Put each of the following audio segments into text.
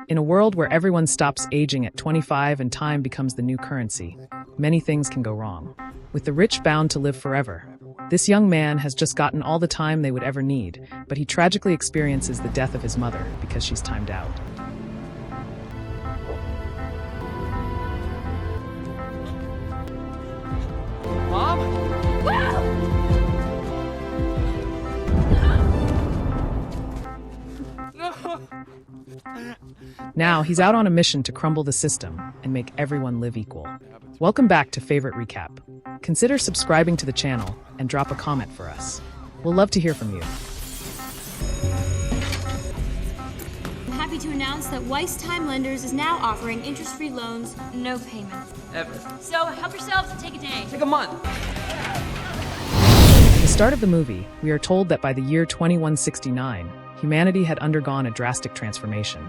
In a world where everyone stops aging at 25 and time becomes the new currency, many things can go wrong. With the rich bound to live forever, this young man has just gotten all the time they would ever need, but he tragically experiences the death of his mother because she's timed out. Mom? Now, he's out on a mission to crumble the system and make everyone live equal. Welcome back to Favorite Recap. Consider subscribing to the channel and drop a comment for us. We'll love to hear from you. I'm happy to announce that Weis Time Lenders is now offering interest-free loans, no payments. Ever. So help yourselves and take a day. Take a month. At the start of the movie, we are told that by the year 2169, humanity had undergone a drastic transformation.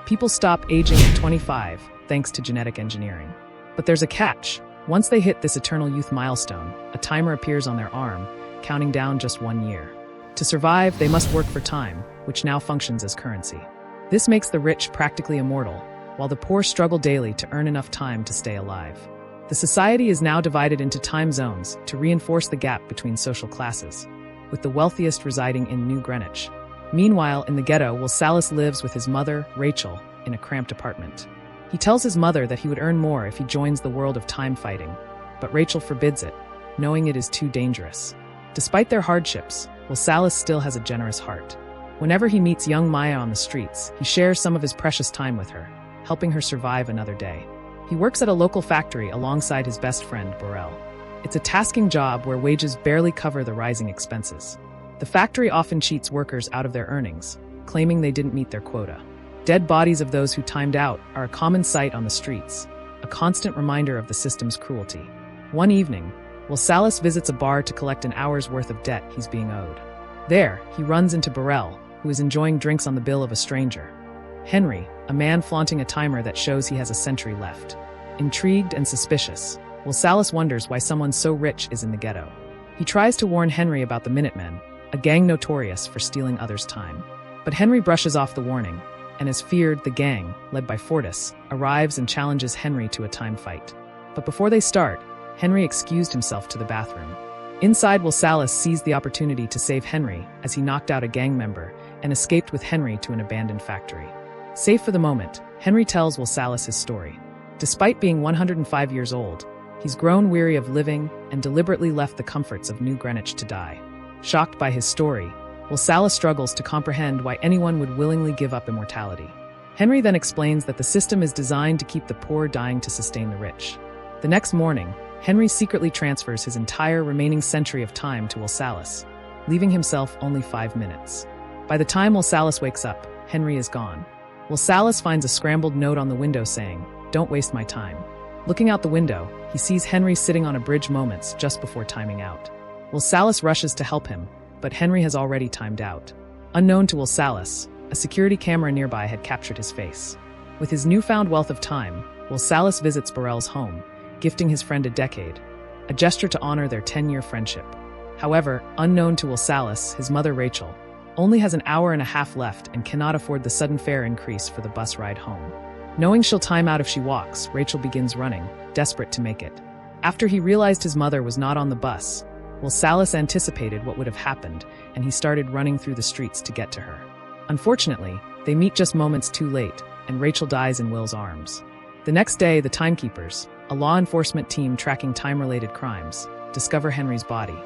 People stop aging at 25 thanks to genetic engineering. But there's a catch. Once they hit this eternal youth milestone, a timer appears on their arm, counting down just 1 year. To survive, they must work for time, which now functions as currency. This makes the rich practically immortal, while the poor struggle daily to earn enough time to stay alive. The society is now divided into time zones to reinforce the gap between social classes, with the wealthiest residing in New Greenwich. Meanwhile, in the ghetto, Will Salas lives with his mother, Rachel, in a cramped apartment. He tells his mother that he would earn more if he joins the world of time fighting, but Rachel forbids it, knowing it is too dangerous. Despite their hardships, Will Salas still has a generous heart. Whenever he meets young Maya on the streets, he shares some of his precious time with her, helping her survive another day. He works at a local factory alongside his best friend, Burrell. It's a tasking job where wages barely cover the rising expenses. The factory often cheats workers out of their earnings, claiming they didn't meet their quota. Dead bodies of those who timed out are a common sight on the streets, a constant reminder of the system's cruelty. One evening, Will Salas visits a bar to collect an hour's worth of debt he's being owed. There, he runs into Burrell, who is enjoying drinks on the bill of a stranger. Henry, a man flaunting a timer that shows he has a century left. Intrigued and suspicious, Will Salas wonders why someone so rich is in the ghetto. He tries to warn Henry about the Minutemen, a gang notorious for stealing others' time. But Henry brushes off the warning, and as feared, the gang, led by Fortis, arrives and challenges Henry to a time fight. But before they start, Henry excused himself to the bathroom. Inside, Will Salas seized the opportunity to save Henry as he knocked out a gang member and escaped with Henry to an abandoned factory. Safe for the moment, Henry tells Will Salas his story. Despite being 105 years old, he's grown weary of living and deliberately left the comforts of New Greenwich to die. Shocked by his story, Will Salas struggles to comprehend why anyone would willingly give up immortality. Henry then explains that the system is designed to keep the poor dying to sustain the rich. The next morning, Henry secretly transfers his entire remaining century of time to Will Salas, leaving himself only 5 minutes. By the time Will Salas wakes up, Henry is gone. Will Salas finds a scrambled note on the window saying, "Don't waste my time." Looking out the window, he sees Henry sitting on a bridge moments just before timing out. Will Salas rushes to help him, but Henry has already timed out. Unknown to Will Salas, a security camera nearby had captured his face. With his newfound wealth of time, Will Salas visits Burrell's home, gifting his friend a decade, a gesture to honor their 10-year friendship. However, unknown to Will Salas, his mother Rachel only has an hour and a half left and cannot afford the sudden fare increase for the bus ride home. Knowing she'll time out if she walks, Rachel begins running, desperate to make it. After he realized his mother was not on the bus, Will Salas anticipated what would have happened, and he started running through the streets to get to her. Unfortunately, they meet just moments too late, and Rachel dies in Will's arms. The next day, the Timekeepers, a law enforcement team tracking time-related crimes, discover Henry's body.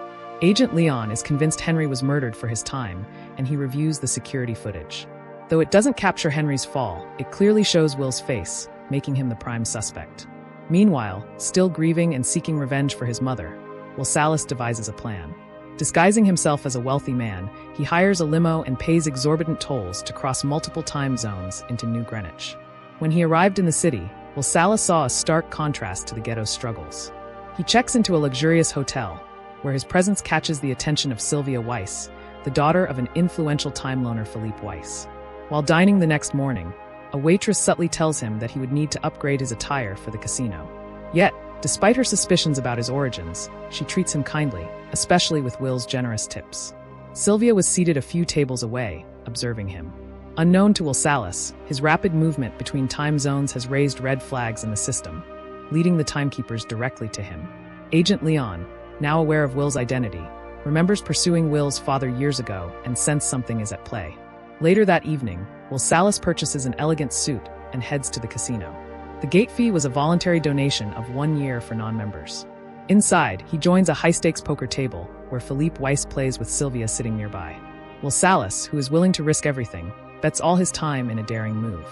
Agent Leon is convinced Henry was murdered for his time, and he reviews the security footage. Though it doesn't capture Henry's fall, it clearly shows Will's face, making him the prime suspect. Meanwhile, still grieving and seeking revenge for his mother, Will Salas devises a plan. Disguising himself as a wealthy man, he hires a limo and pays exorbitant tolls to cross multiple time zones into New Greenwich. When he arrived in the city, Will Salas saw a stark contrast to the ghetto's struggles. He checks into a luxurious hotel, where his presence catches the attention of Sylvia Weis, the daughter of an influential time loaner Philippe Weis. While dining the next morning, a waitress subtly tells him that he would need to upgrade his attire for the casino. Yet, despite her suspicions about his origins, she treats him kindly, especially with Will's generous tips. Sylvia was seated a few tables away, observing him. Unknown to Will Salas, his rapid movement between time zones has raised red flags in the system, leading the timekeepers directly to him. Agent Leon, now aware of Will's identity, remembers pursuing Will's father years ago and senses something is at play. Later that evening, Will Salas purchases an elegant suit and heads to the casino. The gate fee was a voluntary donation of 1 year for non-members. Inside, he joins a high-stakes poker table where Sylvia Weis plays with Sylvia sitting nearby. Will Salas, who is willing to risk everything, bets all his time in a daring move.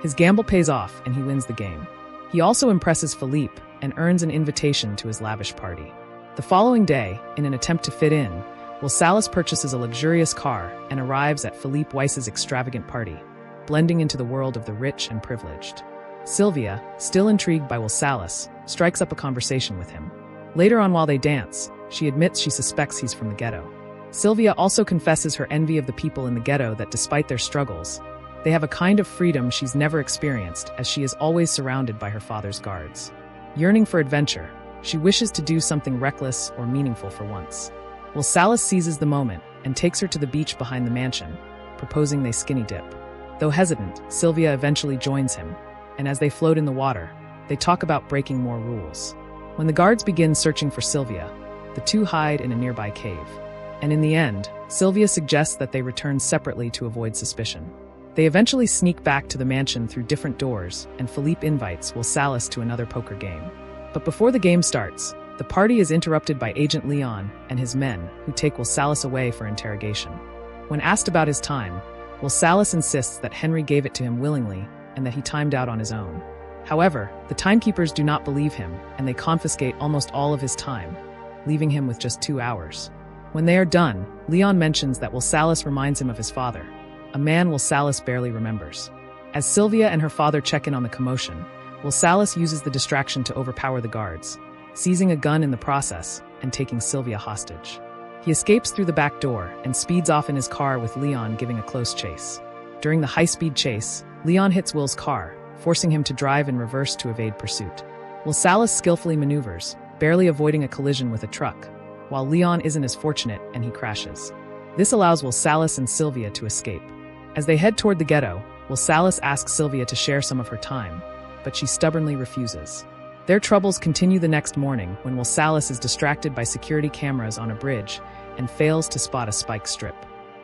His gamble pays off and he wins the game. He also impresses Philippe and earns an invitation to his lavish party. The following day, in an attempt to fit in, Will Salas purchases a luxurious car and arrives at Sylvia Weis's extravagant party, blending into the world of the rich and privileged. Sylvia, still intrigued by Will Salas, strikes up a conversation with him. Later on while they dance, she admits she suspects he's from the ghetto. Sylvia also confesses her envy of the people in the ghetto that despite their struggles, they have a kind of freedom she's never experienced as she is always surrounded by her father's guards. Yearning for adventure, she wishes to do something reckless or meaningful for once. Will Salas seizes the moment and takes her to the beach behind the mansion, proposing they skinny dip. Though hesitant, Sylvia eventually joins him, and as they float in the water, they talk about breaking more rules. When the guards begin searching for Sylvia, the two hide in a nearby cave. And in the end, Sylvia suggests that they return separately to avoid suspicion. They eventually sneak back to the mansion through different doors, and Philippe invites Will Salas to another poker game. But before the game starts, the party is interrupted by Agent Leon and his men, who take Will Salas away for interrogation. When asked about his time, Will Salas insists that Henry gave it to him willingly and that he timed out on his own. However, the timekeepers do not believe him, and they confiscate almost all of his time, leaving him with just 2 hours. When they are done, Leon mentions that Will Salas reminds him of his father, a man Will Salas barely remembers. As Sylvia and her father check in on the commotion, Will Salas uses the distraction to overpower the guards, seizing a gun in the process and taking Sylvia hostage. He escapes through the back door and speeds off in his car with Leon giving a close chase. During the high-speed chase, Leon hits Will's car, forcing him to drive in reverse to evade pursuit. Will Salas skillfully maneuvers, barely avoiding a collision with a truck, while Leon isn't as fortunate and he crashes. This allows Will Salas and Sylvia to escape. As they head toward the ghetto, Will Salas asks Sylvia to share some of her time, but she stubbornly refuses. Their troubles continue the next morning when Will Salas is distracted by security cameras on a bridge and fails to spot a spike strip.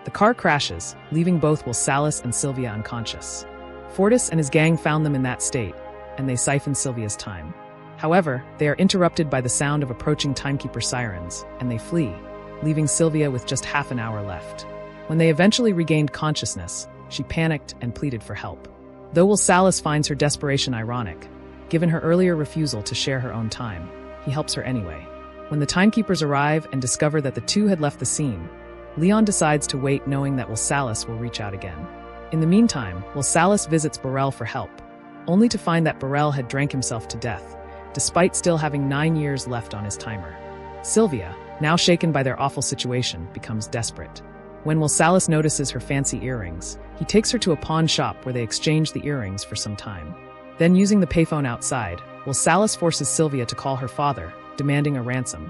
The car crashes, leaving both Will Salas and Sylvia unconscious. Fortis and his gang found them in that state, and they siphon Sylvia's time. However, they are interrupted by the sound of approaching timekeeper sirens, and they flee, leaving Sylvia with just half an hour left. When they eventually regained consciousness, she panicked and pleaded for help. Though Will Salas finds her desperation ironic, given her earlier refusal to share her own time, he helps her anyway. When the timekeepers arrive and discover that the two had left the scene, Leon decides to wait knowing that Will Salas will reach out again. In the meantime, Will Salas visits Burrell for help, only to find that Burrell had drank himself to death, despite still having 9 years left on his timer. Sylvia, now shaken by their awful situation, becomes desperate. When Will Salas notices her fancy earrings, he takes her to a pawn shop where they exchange the earrings for some time. Then, using the payphone outside, Will Salas forces Sylvia to call her father, demanding a ransom.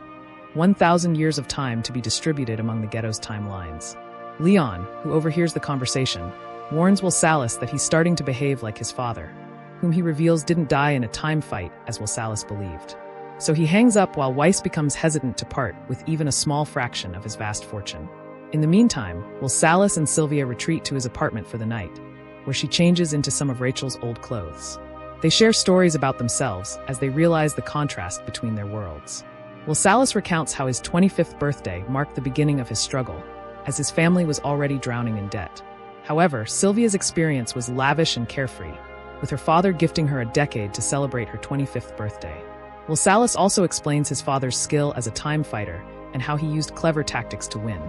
1,000 years of time to be distributed among the ghetto's timelines. Leon, who overhears the conversation, warns Will Salas that he's starting to behave like his father, whom he reveals didn't die in a time fight as Will Salas believed. So he hangs up while Weis becomes hesitant to part with even a small fraction of his vast fortune. In the meantime, Will Salas and Sylvia retreat to his apartment for the night, where she changes into some of Rachel's old clothes. They share stories about themselves as they realize the contrast between their worlds. Will Salas recounts how his 25th birthday marked the beginning of his struggle, as his family was already drowning in debt. However, Sylvia's experience was lavish and carefree, with her father gifting her a decade to celebrate her 25th birthday. Will Salas also explains his father's skill as a time fighter and how he used clever tactics to win.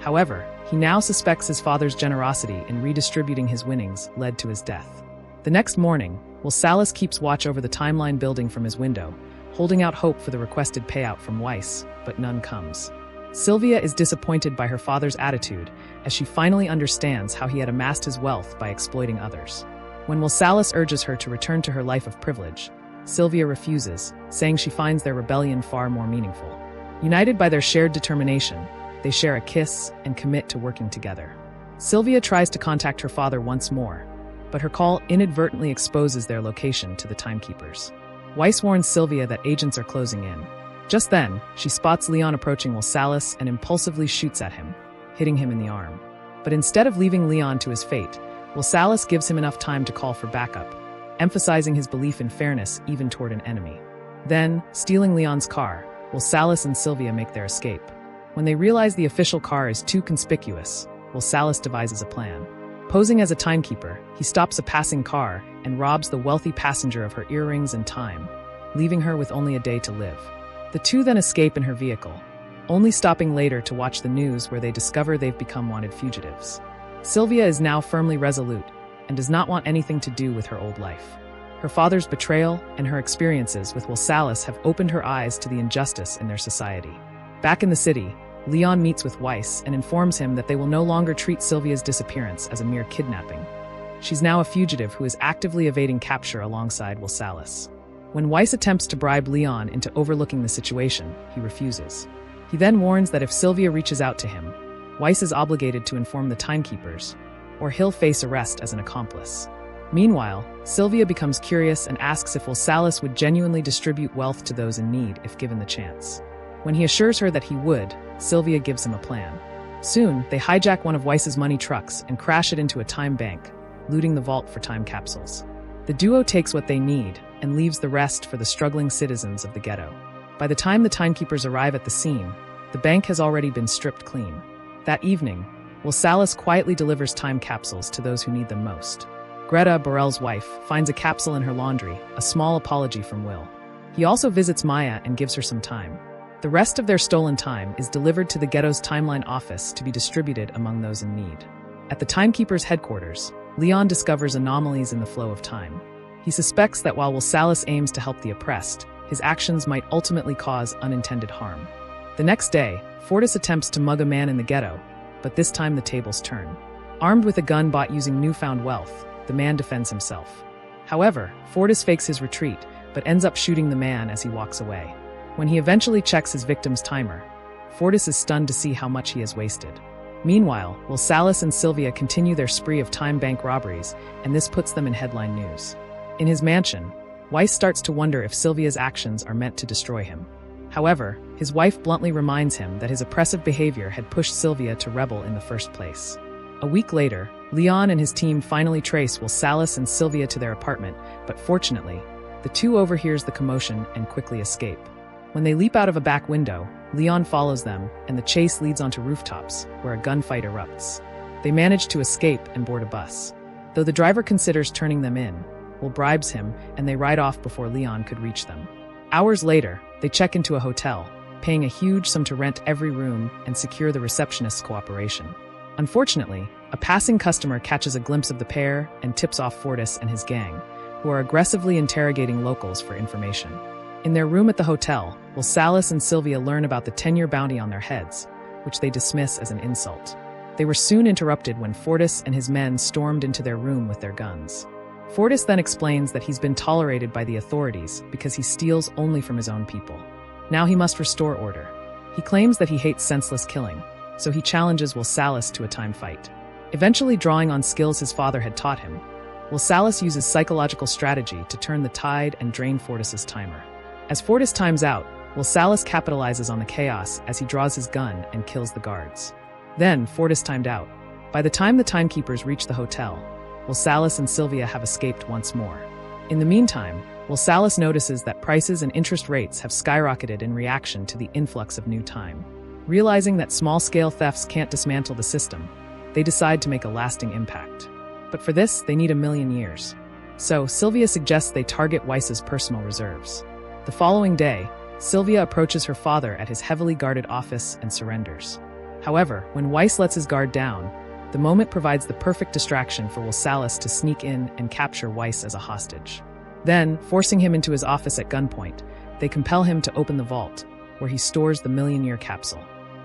However, he now suspects his father's generosity in redistributing his winnings led to his death. The next morning, Will Salas keeps watch over the timeline building from his window, holding out hope for the requested payout from Weis, but none comes. Sylvia is disappointed by her father's attitude as she finally understands how he had amassed his wealth by exploiting others. When Will Salas urges her to return to her life of privilege, Sylvia refuses, saying she finds their rebellion far more meaningful. United by their shared determination, they share a kiss and commit to working together. Sylvia tries to contact her father once more, but her call inadvertently exposes their location to the timekeepers. Weiss warns Sylvia that agents are closing in. Just then, she spots Leon approaching Will Salas and impulsively shoots at him, hitting him in the arm. But instead of leaving Leon to his fate, Will Salas gives him enough time to call for backup, emphasizing his belief in fairness even toward an enemy. Then, stealing Leon's car, Will Salas and Sylvia make their escape. When they realize the official car is too conspicuous, Will Salas devises a plan. Posing as a timekeeper, he stops a passing car and robs the wealthy passenger of her earrings and time, leaving her with only a day to live. The two then escape in her vehicle, only stopping later to watch the news where they discover they've become wanted fugitives. Sylvia is now firmly resolute and does not want anything to do with her old life. Her father's betrayal and her experiences with Will Salas have opened her eyes to the injustice in their society. Back in the city, Leon meets with Weiss and informs him that they will no longer treat Sylvia's disappearance as a mere kidnapping. She's now a fugitive who is actively evading capture alongside Will Salas. When Weiss attempts to bribe Leon into overlooking the situation, he refuses. He then warns that if Sylvia reaches out to him, Weiss is obligated to inform the timekeepers, or he'll face arrest as an accomplice. Meanwhile, Sylvia becomes curious and asks if Will Salas would genuinely distribute wealth to those in need if given the chance. When he assures her that he would, Sylvia gives him a plan. Soon, they hijack one of Weiss's money trucks and crash it into a time bank, looting the vault for time capsules. The duo takes what they need and leaves the rest for the struggling citizens of the ghetto. By the time the timekeepers arrive at the scene, the bank has already been stripped clean. That evening, Will Salas quietly delivers time capsules to those who need them most. Greta, Burrell's wife, finds a capsule in her laundry, a small apology from Will. He also visits Maya and gives her some time. The rest of their stolen time is delivered to the ghetto's timeline office to be distributed among those in need. At the timekeepers' headquarters, Leon discovers anomalies in the flow of time. He suspects that while Will Salas aims to help the oppressed, his actions might ultimately cause unintended harm. The next day, Fortis attempts to mug a man in the ghetto, but this time the tables turn. Armed with a gun bought using newfound wealth, the man defends himself. However, Fortis fakes his retreat, but ends up shooting the man as he walks away. When he eventually checks his victim's timer, Fortis is stunned to see how much he has wasted. Meanwhile, Will Salas and Sylvia continue their spree of time bank robberies, and this puts them in headline news. In his mansion, Weiss starts to wonder if Sylvia's actions are meant to destroy him. However, his wife bluntly reminds him that his oppressive behavior had pushed Sylvia to rebel in the first place. A week later, Leon and his team finally trace Will Salas and Sylvia to their apartment, but fortunately, the two overhears the commotion and quickly escape. When they leap out of a back window, Leon follows them, and the chase leads onto rooftops, where a gunfight erupts. They manage to escape and board a bus. Though the driver considers turning them in, Will bribes him, and they ride off before Leon could reach them. Hours later, they check into a hotel, paying a huge sum to rent every room and secure the receptionist's cooperation. Unfortunately, a passing customer catches a glimpse of the pair and tips off Fortis and his gang, who are aggressively interrogating locals for information. In their room at the hotel, Will Salas and Sylvia learn about the 10-year bounty on their heads, which they dismiss as an insult. They were soon interrupted when Fortis and his men stormed into their room with their guns. Fortis then explains that he's been tolerated by the authorities because he steals only from his own people. Now he must restore order. He claims that he hates senseless killing, so he challenges Will Salas to a time fight. Eventually drawing on skills his father had taught him, Will Salas uses psychological strategy to turn the tide and drain Fortis's timer. As Fortis times out, Will Salas capitalizes on the chaos as he draws his gun and kills the guards. Then, Fortis timed out. By the time the timekeepers reach the hotel, Will Salas and Sylvia have escaped once more. In the meantime, Will Salas notices that prices and interest rates have skyrocketed in reaction to the influx of new time. Realizing that small-scale thefts can't dismantle the system, they decide to make a lasting impact. But for this, they need 1,000,000 years. So, Sylvia suggests they target Weiss's personal reserves. The following day, Sylvia approaches her father at his heavily guarded office and surrenders. However, when Weiss lets his guard down, the moment provides the perfect distraction for Will Salas to sneak in and capture Weiss as a hostage. Then, forcing him into his office at gunpoint, they compel him to open the vault, where he stores the 1,000,000-year capsule.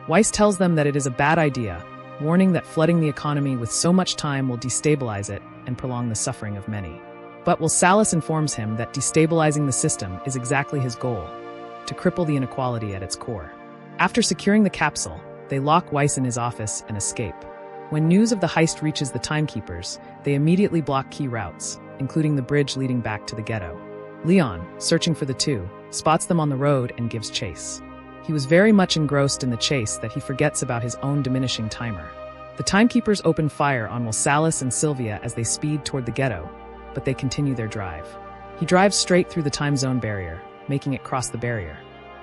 Weiss tells them that it is a bad idea, warning that flooding the economy with so much time will destabilize it and prolong the suffering of many. But Will Salas informs him that destabilizing the system is exactly his goal, to cripple the inequality at its core. After securing the capsule, they lock Weiss in his office and escape. When news of the heist reaches the timekeepers, they immediately block key routes, including the bridge leading back to the ghetto. Leon, searching for the two, spots them on the road and gives chase. He was very much engrossed in the chase that he forgets about his own diminishing timer. The timekeepers open fire on Will Salas and Sylvia as they speed toward the ghetto, but they continue their drive. He drives straight through the time zone barrier, making it cross the barrier.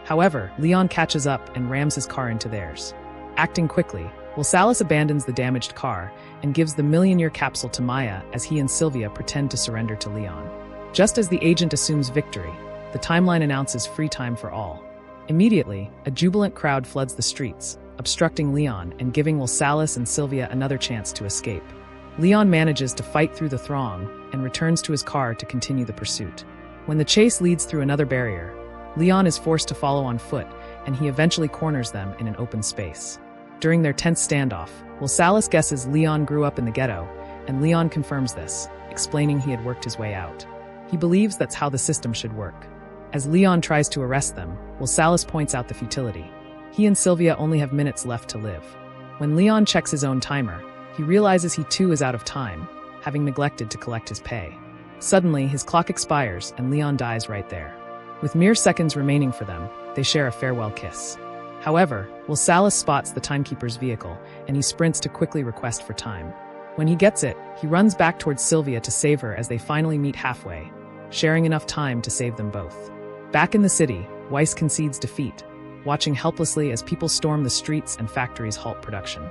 However, Leon catches up and rams his car into theirs. Acting quickly, Will Salas abandons the damaged car and gives the million-year capsule to Maya as he and Sylvia pretend to surrender to Leon. Just as the agent assumes victory, the timeline announces free time for all. Immediately, a jubilant crowd floods the streets, obstructing Leon and giving Will Salas and Sylvia another chance to escape. Leon manages to fight through the throng and returns to his car to continue the pursuit. When the chase leads through another barrier, Leon is forced to follow on foot, and he eventually corners them in an open space. During their tense standoff, Will Salas guesses Leon grew up in the ghetto, and Leon confirms this, explaining he had worked his way out. He believes that's how the system should work. As Leon tries to arrest them, Will Salas points out the futility. He and Sylvia only have minutes left to live. When Leon checks his own timer, he realizes he too is out of time, having neglected to collect his pay. Suddenly, his clock expires and Leon dies right there. With mere seconds remaining for them, they share a farewell kiss. However, Will Salas spots the timekeeper's vehicle, and he sprints to quickly request for time. When he gets it, he runs back towards Sylvia to save her as they finally meet halfway, sharing enough time to save them both. Back in the city, Weis concedes defeat, watching helplessly as people storm the streets and factories halt production.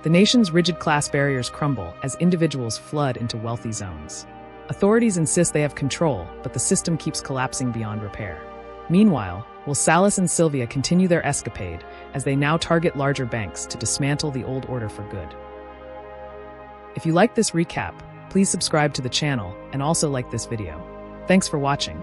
The nation's rigid class barriers crumble as individuals flood into wealthy zones. Authorities insist they have control, but the system keeps collapsing beyond repair. Meanwhile, Will Salas and Sylvia continue their escapade as they now target larger banks to dismantle the old order for good. If you like this recap, please subscribe to the channel and also like this video. Thanks for watching.